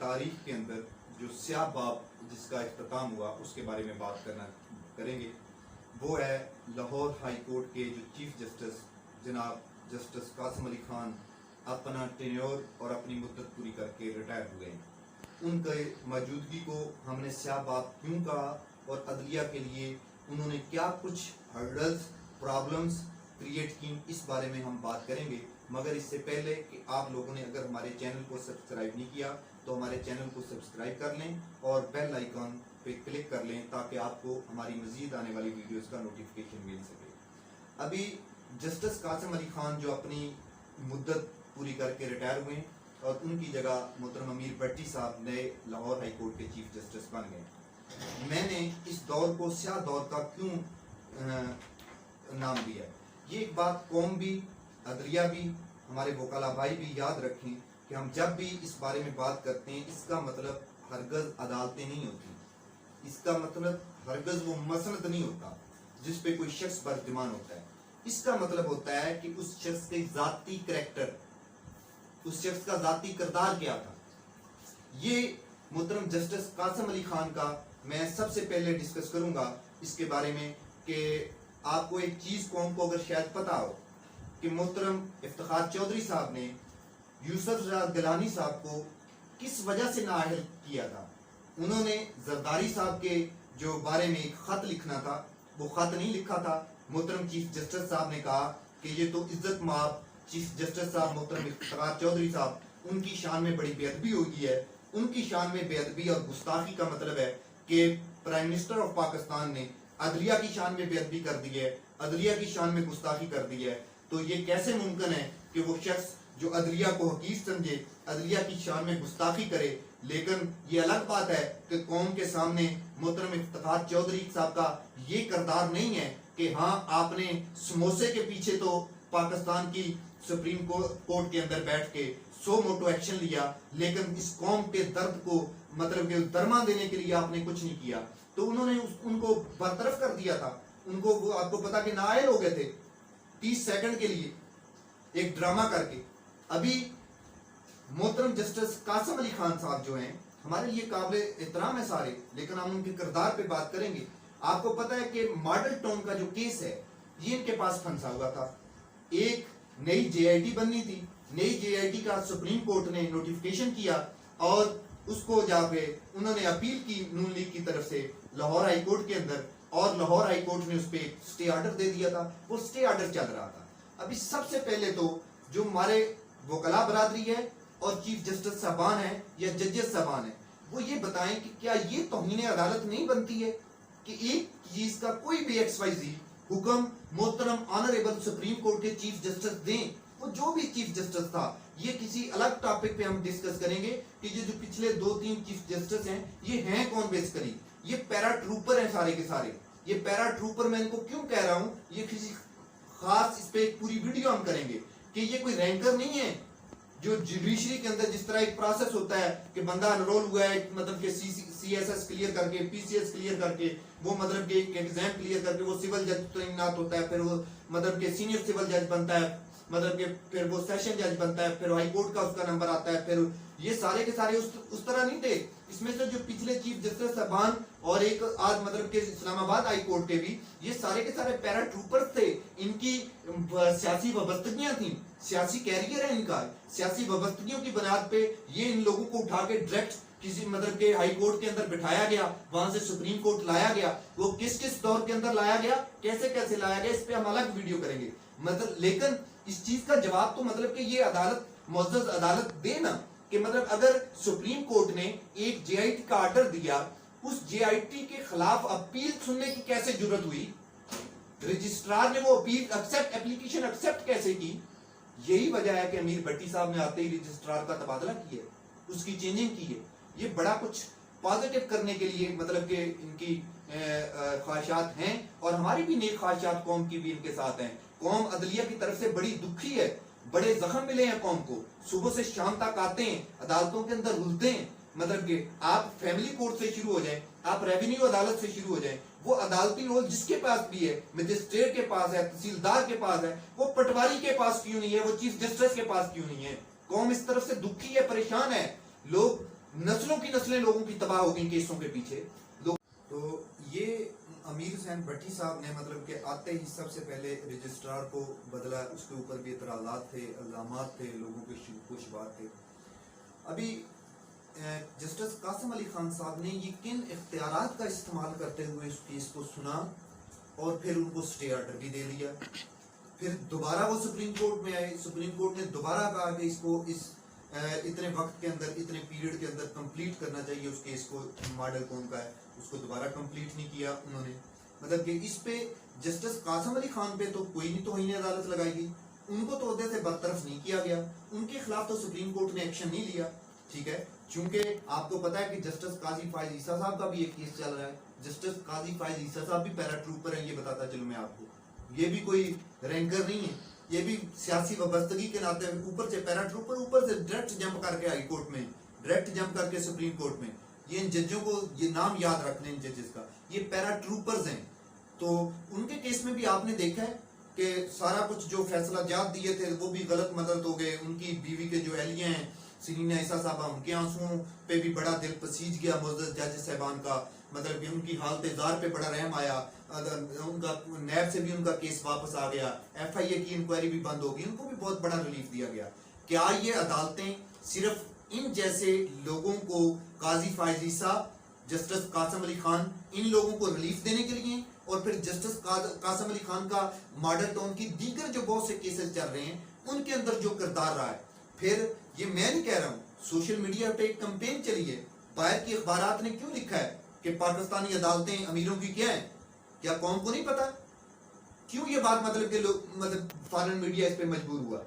तारीख के अंदर जो स्याह बाब जिसका इख्तिताम हुआ उसके बारे में बात करेंगे। वो है लाहौर हाई कोर्ट के जो चीफ जस्टिस जनाब जस्टिस कासिम अली खान अपना टेन्योर और अपनी मुद्दत पूरी करके रिटायर हुए हैं। उनके मौजूदगी को हमने स्याह बाब क्यों कहा और अदलिया के लिए उन्होंने क्या कुछ हर्डल्स प्रॉब्लम्स क्रिएट की, इस बारे में हम बात करेंगे। मगर इससे पहले कि आप लोगों ने अगर हमारे चैनल को सब्सक्राइब नहीं किया तो हमारे चैनल को सब्सक्राइब कर लें और बेल आइकन पे क्लिक कर लें ताकि आपको हमारी मजीद आने वाली वीडियोस का नोटिफिकेशन मिल सके। अभी जस्टिस कासिम अली खान जो अपनी मुद्दत पूरी करके रिटायर हुए और उनकी जगह मोहतरम अमीर भट्टी साहब नए लाहौर हाई कोर्ट के चीफ जस्टिस बन गए। मैंने इस दौर को स्याह दौर का क्यों नाम दिया, ये एक बात कौम भी अदलिया भी हमारे वकाला भाई भी याद रखें कि हम जब भी इस बारे में बात करते हैं इसका मतलब हरगज अदालतें नहीं होती, इसका मतलब हरगज वो मसनद नहीं होता जिस पे कोई शख्स बर्दिमान होता है। इसका मतलब होता है कि उस शख्स के जाती करैक्टर, उस शख्स का जाती किरदार क्या था। ये मोहतरम जस्टिस कासिम अली खान का मैं सबसे पहले डिस्कस करूंगा इसके बारे में कि आपको एक चीज कौम को अगर शायद पता हो कि मोहतरम इफ्तिखार चौधरी साहब ने यूसुफ गिलानी साहब को किस वजह से नाअहल किया था। उन्होंने जरदारी साहब के जो बारे में एक खत लिखना था वो खत नहीं लिखा था। मोहतरम चीफ जस्टिस साहब ने कहा कि ये तो इज्जत माब चीफ जस्टिस साहब मोहतरम इफ्तिखार चौधरी साहब, उनकी शान में बड़ी बेअदबी होगी है। उनकी शान में बेअदबी और गुस्ताखी का मतलब है कि प्राइम मिनिस्टर ऑफ पाकिस्तान ने अदलिया की शान में बेअदबी कर दी है, अदलिया की शान में गुस्ताखी कर दी है। तो ये कैसे मुमकिन है कि वो शख्स जो अदलिया को हकीर समझे, अदलिया की शान में गुस्ताखी करे। लेकिन ये अलग बात है कि कौम के सामने मोहतरम इफ्तिखार चौधरी साहब का ये किरदार नहीं है कि हाँ आपने समोसे के पीछे तो पाकिस्तान की सुप्रीम कोर्ट के अंदर बैठ के 100 मोटो एक्शन लिया, लेकिन इस कौम के दर्द को मतलब कि दरमा देने के लिए आपने कुछ नहीं किया। तो उन्होंने उनको बरतरफ कर दिया था। उनको वो आपको पता कि नाअहल हो गए थे 30 सेकंड के लिए एक ड्रामा करके। अभी मोहतरम जस्टिस कासिम अली खान साहब जो हैं हमारे लिए काबिल एहतराम है सारे, लेकिन हम उनके किरदार पे बात करेंगे। आपको पता है कि मॉडल टाउन का जो केस है ये इनके पास फंसा हुआ था। एक नई जेआईटी बननी थी, नई जेआईटी का सुप्रीम कोर्ट ने नोटिफिकेशन किया और उसको जाके उन्होंने अपील की नून लीग की तरफ से लाहौर हाई कोर्ट के अंदर, और लाहौर हाई कोर्ट ने उस पर स्टे ऑर्डर दे दिया था। वो स्टे ऑर्डर चल रहा था। अभी सबसे पहले तो जो हमारे वकला बरादरी है और चीफ जस्टिस साहबान है या जजेस साहबान है वो ये बताएं कि क्या ये तौहीन अदालत नहीं बनती है कि एक चीज का कोई भी XYZ हुक्म मोहतरम ऑनरेबल सुप्रीम कोर्ट के चीफ जस्टिस दें। वो जो भी चीफ जस्टिस था, ये किसी अलग टॉपिक पे हम डिस्कस करेंगे कि ये जो पिछले 2-3 चीफ जस्टिस हैं ये हैं कौन बेसिकली। ये पैरा ट्रूपर हैं सारे के सारे। ये पैरा ट्रूपर मैं इनको क्यों कह रहा हूं, ये किसी खास इस पे एक पूरी वीडियो हम करेंगे कि ये कोई रैंकर नहीं है। जो जुडिशरी के अंदर जिस तरह एक प्रोसेस होता है कि बंदा एनरोल हुआ है मतलब कि CSS क्लियर करके, PCS क्लियर करके, वो मतलब कि एग्जाम क्लियर करके वो सिविल जज तैनात होता है, फिर वो मतलब कि सीनियर सिविल जज बनता है, मतलब कि फिर वो सेशन जज बनता है, फिर हाई कोर्ट का उसका नंबर आता है। फिर ये सारे के सारे उस तरह नहीं थे। इसमें से जो पिछले चीफ जस्टिस साहबान और एक आज मतलब के इस्लामाबाद हाई कोर्ट के भी ये सारे के सारे पैरा ट्रूपर्स थे। इनकी सियासी वाबस्तगियां थी, सियासी कैरियर है इनका। सियासी वाबस्तगियों की बुनियाद पे ये इन लोगों को उठा के डायरेक्ट किसी मतलब के हाई कोर्ट के अंदर बिठाया गया, वहां से सुप्रीम कोर्ट लाया गया। वो किस किस दौर के अंदर लाया गया, कैसे कैसे लाया गया, इस पे हम अलग वीडियो करेंगे। मतलब लेकिन इस चीज का जवाब तो मतलब कि ये अदालत मुअज़्ज़ज़ अदालत दे ना कि मतलब अगर सुप्रीम कोर्ट ने एक जेआईटी का ऑर्डर दिया, उस जेआईटी के खिलाफ अपील सुनने की कैसे जरूरत हुई, रजिस्ट्रार ने वो अपील एप्लीकेशन एक्सेप्ट कैसे की। यही वजह है कि अमीर भट्टी साहब ने आते ही रजिस्ट्रार का तबादला किया, उसकी चेंजिंग की है। ये बड़ा कुछ पॉजिटिव करने के लिए मतलब कि इनकी ख्वाहिशात हैं और हमारी भी नेक ख्वाहिशात कौम की भी इनके साथ हैं। कौम अदलिया की तरफ से बड़ी दुखी है, बड़े जख्म मिले हैं कौम को। सुबह से शाम तक आते हैं, अदालतों के अंदर रुलते हैं। मतलब कि आप फैमिली कोर्ट से शुरू हो जाए, आप रेवेन्यू अदालत से शुरू हो जाए, वो अदालती रोल जिसके पास भी है, मजिस्ट्रेट के पास है, तहसीलदार के पास है, वो पटवारी के पास क्यों नहीं है, वो चीफ जस्टिस के पास क्यों नहीं है। कौम इस तरफ से दुखी है, परेशान है। लोग नस्लों की नस्लें लोगों की तबाह हो गई केसों के पीछे लोग। तो ये अमीर हुसैन भट्टी साहब ने मतलब कि आते ही सबसे पहले रजिस्ट्रार को बदला, उसके ऊपर भी इतराज़ात थे, इल्ज़ामात थे, लोगों के शुबात थे। अभी जस्टिस कासिम अली खान साहब ने ये किन इख्तियारात का इस्तेमाल करते हुए इस केस को सुना और फिर उनको स्टे ऑर्डर भी दे दिया। फिर दोबारा वो सुप्रीम कोर्ट में आए, सुप्रीम कोर्ट ने दोबारा कहा कि इसको इस इतने वक्त के अंदर, इतने पीरियड के अंदर कंप्लीट करना चाहिए उस केस को, मॉडल कौन का है, उसको दोबारा कंप्लीट नहीं किया उन्होंने। मतलब कि इस पे जस्टिस कासिम अली खान पे तो कोई नहीं तौहीन अदालत लगाई गई, उनको तो ओहदे से बरतरफ नहीं किया गया, उनके खिलाफ तो सुप्रीम कोर्ट ने एक्शन नहीं लिया। ठीक है, चूंकि आपको पता है कि जस्टिस काजी फायज ईसा साहब का भी एक केस चल रहा है। जस्टिस काजी फायज ईसा साहब भी पैराट्रूपर है, ये बताता चलूं मैं आपको, ये भी कोई रैंकर नहीं है, ये भी सियासी वाबस्तगी के नाते ऊपर से पैराट्रूपर, ऊपर से डायरेक्ट जंप करके हाई कोर्ट में, डायरेक्ट जंप करके सुप्रीम कोर्ट में। ये इन जजों को ये नाम याद रख लें, इन जजेस का, ये पैराट्रूपर्स हैं। तो उनके केस में भी आपने देखा है कि सारा कुछ जो फैसला जात दिए थे वो भी गलत मदद हो गए। उनकी बीवी के जो एहलिया हैं सीरीना ईसा साहबा, उनके आंसुओं पे भी बड़ा दिल पसीज गया मुअज़्ज़ज़ जज साहबान का। मतलब कि उनकी हालत ज़ार पे बड़ा रहम आया, उनका नैब से भी उनका केस वापस आ गया, FIA की इंक्वायरी भी बंद हो गई, उनको भी बहुत बड़ा रिलीफ दिया गया। क्या ये अदालतें सिर्फ इन जैसे लोगों को, काजी फायज ईसा, जस्टिस कासिम अली खान, इन लोगों को रिलीफ देने के लिए, और फिर जस्टिस कासिम अली खान का मॉडल टाउन की दीगर जो बहुत से केसेस चल रहे हैं उनके अंदर जो किरदार रहा है। फिर ये मैं नहीं कह रहा हूँ, सोशल मीडिया पे एक कैंपेन चली है, बाहर की अखबारात ने क्यों लिखा है कि पाकिस्तानी अदालतें अमीरों की क्या है, क्या कौम को नहीं पता? क्यों ये बात मतलब के लोग, मतलब फॉरेन मीडिया इस पे मजबूर हुआ?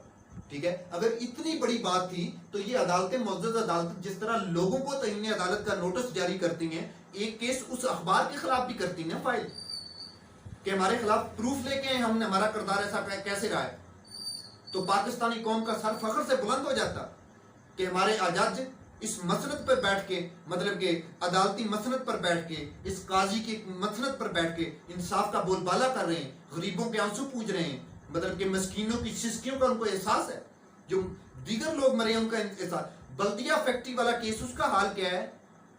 ठीक है, अगर इतनी बड़ी बात थी तो ये अदालतें, मुअज़्ज़ज़ अदालत जिस तरह लोगों को तौहीन अदालत का नोटिस जारी करती हैं, एक केस उस अखबार के खिलाफ भी करती हैं फाइल, कि हमारे खिलाफ प्रूफ लेके आए, हमने, हमारा किरदार ऐसा कैसे रहा है। तो पाकिस्तानी कौम का सर फख्र से बुलंद हो जाता कि हमारे जज इस मसनद पर बैठ के, मतलब के अदालती मसनद पर बैठ के, इस काजी की मसनद पर बैठ के इंसाफ का बोलबाला कर रहे हैं, गरीबों के आंसू पूज रहे हैं, मतलब के मस्कीनों की सिस्कियों का उनको एहसास है, जो दीगर लोग मरे हैं उनका एहसास। बल्दिया फैक्ट्री वाला केस, उसका हाल क्या है?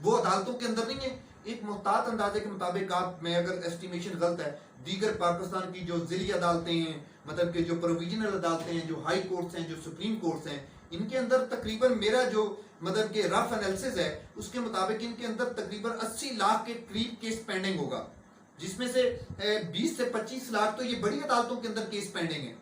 वो अदालतों के अंदर नहीं है। एक मुहतात अंदाजे के मुताबिक, आप, मैं अगर एस्टिमेशन गलत है, दीगर पाकिस्तान की जो जिली अदालतें हैं, मतलब के जो प्रोविजनल अदालतें हैं, जो हाई कोर्ट्स हैं, जो सुप्रीम कोर्ट्स हैं, इनके अंदर तकरीबन, मेरा जो मतलब के रफ एनालिसिस है उसके मुताबिक इनके अंदर तकरीबन 80 लाख के करीब केस पेंडिंग होगा, जिसमें से 20 से 25 लाख तो ये बड़ी अदालतों के अंदर केस पेंडिंग है।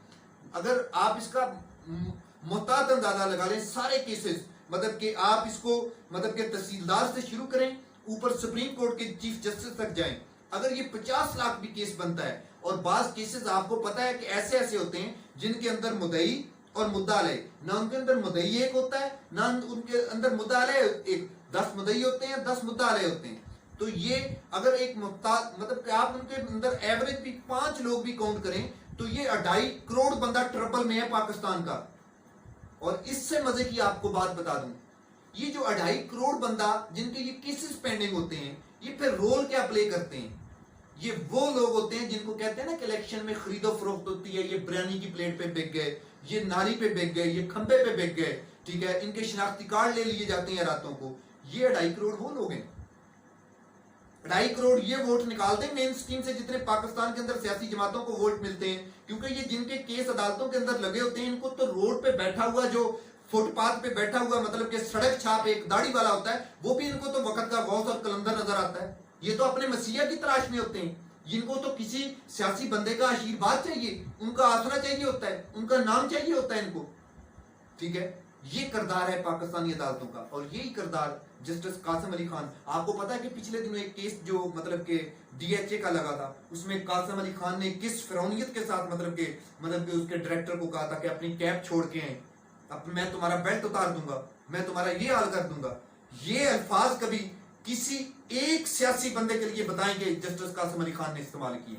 अगर आप इसका मुहतात अंदाजा लगा लें, सारे केसेस, मतलब कि आप इसको, मतलब के तहसीलदार से शुरू करें, ऊपर सुप्रीम कोर्ट के चीफ जस्टिस तक जाएं, अगर ये 50 लाख भी केस बनता है, और बाज केसेस आपको पता है कि ऐसे ऐसे होते हैं जिनके अंदर मुद्दई और मुद्दा अलय, ना उनके अंदर मुद्दई एक होता है, ना उनके अंदर मुद्दा अलय एक, 10 मुद्दई होते हैं, 10 मुद्दा अलय होते हैं। तो ये अगर एक मतलब कि आप उनके अंदर एवरेज भी 5 लोग भी काउंट करें तो ये 2.5 करोड़ बंदा ट्रबल में है पाकिस्तान का। और इससे मजे की आपको बात बता दूं, ये जो 2.5 करोड़ बंदा जिनके ये केसेस पेंडिंग होते हैं, ये फिर रोल क्या प्ले करते हैं? ये वो लोग होते हैं जिनको कहते हैं ना कि इलेक्शन में खरीदो फरोख्त होती है, ये बिरयानी की प्लेट पे बिक गए, ये नाली पे बिक गए, ये खंबे पे बिक गए, ठीक है, इनके शनाख्ती कार्ड ले लिए जाते हैं रातों को। ये 2.5 करोड़ वो लोग हैं। 2.5 करोड़ ये वोट निकालते हैं मेन स्ट्रीम से, जितने पाकिस्तान के अंदर सियासी जमातों को वोट मिलते हैं, क्योंकि ये जिनके केस अदालतों के अंदर लगे होते हैं, इनको तो रोड पे बैठा हुआ, जो फुटपाथ पे बैठा हुआ, मतलब कि सड़क छाप एक दाढ़ी वाला होता है, वो भी इनको तो वक्त का गौस और कलंदर नजर आता है। ये तो अपने मसीहा की तलाश में होते हैं, जिनको तो किसी सियासी बंदे का आशीर्वाद चाहिए, उनका आसरा चाहिए होता है, उनका नाम चाहिए होता है इनको। ठीक है, ये किरदार है पाकिस्तानी अदालतों का, और यही किरदार जस्टिस कासिम अली खान। आपको पता है कि पिछले दिनों एक केस जो मतलब के DHA का लगा था, उसमें कासिम अली खान ने किस फिरौनियत के साथ मतलब के उसके डायरेक्टर को कहा था कि अपनी कैब छोड़ के आए, अब मैं तुम्हारा बेल्ट उतार दूंगा, मैं तुम्हारा ये हाल कर दूंगा। ये अल्फाज कभी किसी एक सियासी बंदे के लिए बताएंगे जस्टिस कासिम अली खान ने इस्तेमाल किए,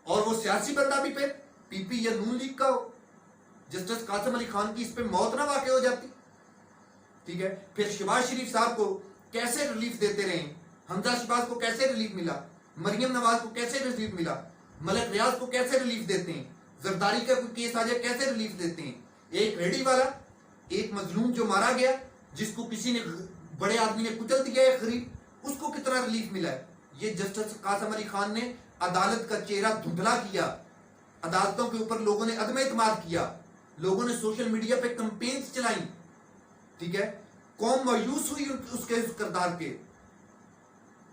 और वो सियासी बंदा भी फिर PP या नून लीग का हो। जस्टिस कासिम अली खान की इस पे मौत ना वाक़ हो जाती। ठीक है, फिर शहबाज शरीफ साहब को कैसे रिलीफ देते रहे, हमजा शहबाज को कैसे रिलीफ मिला, मरियम नवाज को कैसे रिलीफ मिला, मलक रियाज को कैसे रिलीफ देते हैं, जरदारी का कोई केस आ जाए कैसे रिलीफ देते हैं। एक रेडी वाला, एक मजलूम जो मारा गया, जिसको किसी ने बड़े आदमी ने कुचल दिया है गरीब, उसको कितना रिलीफ मिला है। ये जस्टिस कासिम अली खान ने अदालत का चेहरा धुंधला किया, अदालतों के ऊपर लोगों ने अदम एतमाद किया, लोगों ने सोशल मीडिया पे कैंपेन्स चलाई, ठीक है, कौम मायूस हुई उसके उस किरदार के।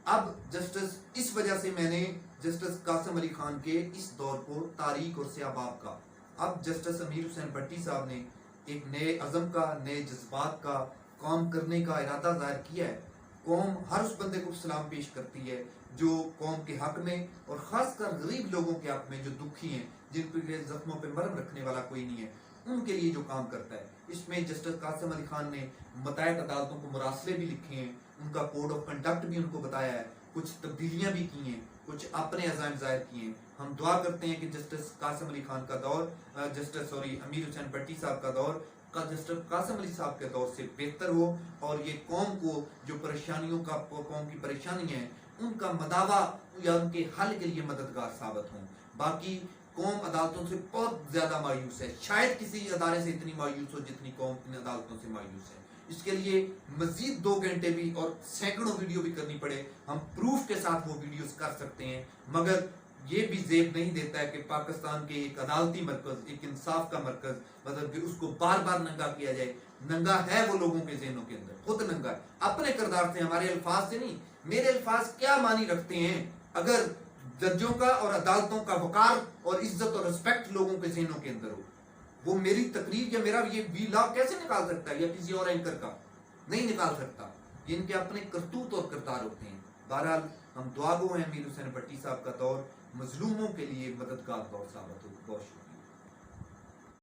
अब जस्टिस, इस वजह से मैंने जस्टिस कासिम अली खान के इस दौर को तारीख और स्याबाब का, अब जस्टिस अमीर हुसैन भट्टी साहब ने एक नए अज़म का, नए जज्बात का काम करने का इरादा जाहिर किया है। कौम हर उस बंदे को सलाम पेश करती है जो कौम के हक में और ख़ासकर गरीब लोगों के हक में, जो दुखी हैं, जिनके जख्मों पे मरहम रखने वाला कोई नहीं है, उनके लिए जो काम करता है। इसमें जस्टिस कासिम अली खान ने मुतअद्दिद अदालतों को मुरासले भी लिखे हैं, उनका कोड ऑफ कंडक्ट भी उनको बताया है, कुछ तब्दीलियां भी की हैं, कुछ अपने अज़ाइम ज़ाहिर किए हैं। हम दुआ करते हैं कि जस्टिस कासिम अली खान का दौर, अमीर हुसैन भट्टी साहब का दौर जस्टिस कासिम अली साहब के दौर से बेहतर हो, और ये कौम को जो परेशानियों का, कौम की परेशानी है, उनका मदावा या उनके हल के लिए मददगार साबित हों। बाकी कौम अदालतों से बहुत ज्यादा मायूस है, शायद किसी अदारे से इतनी मायूस हो जितनी कौम इन अदालतों से मायूस है। इसके लिए मजीद 2 घंटे भी और सैकड़ों वीडियो भी करनी पड़े, हम प्रूफ के साथ वो वीडियोस कर सकते हैं, मगर ये भी जेब नहीं देता है कि पाकिस्तान के एक अदालती मरकज, एक इंसाफ का मरकज, मतलब कि उसको बार बार नंगा किया जाए। नंगा है वो लोगों के ज़हनों के अंदर, खुद नंगा है, अपने किरदार से, हमारे अल्फाज से नहीं। मेरे अल्फाज क्या मानी रखते हैं अगर जजों का और अदालतों का वकार और इज्जत और रिस्पेक्ट लोगों के ज़हनों के अंदर हो? वो मेरी तकरीर या मेरा ये वीलॉग कैसे निकाल सकता है, या किसी और एंकर का नहीं निकाल सकता। ये इनके अपने करतूत और किरदार होते हैं। बहरहाल हम दुआ गो हैं अमीर हुसैन भट्टी साहब का दौर मजलूमों के लिए मददगार दौर साबित हो। बहुत शुक्रिया।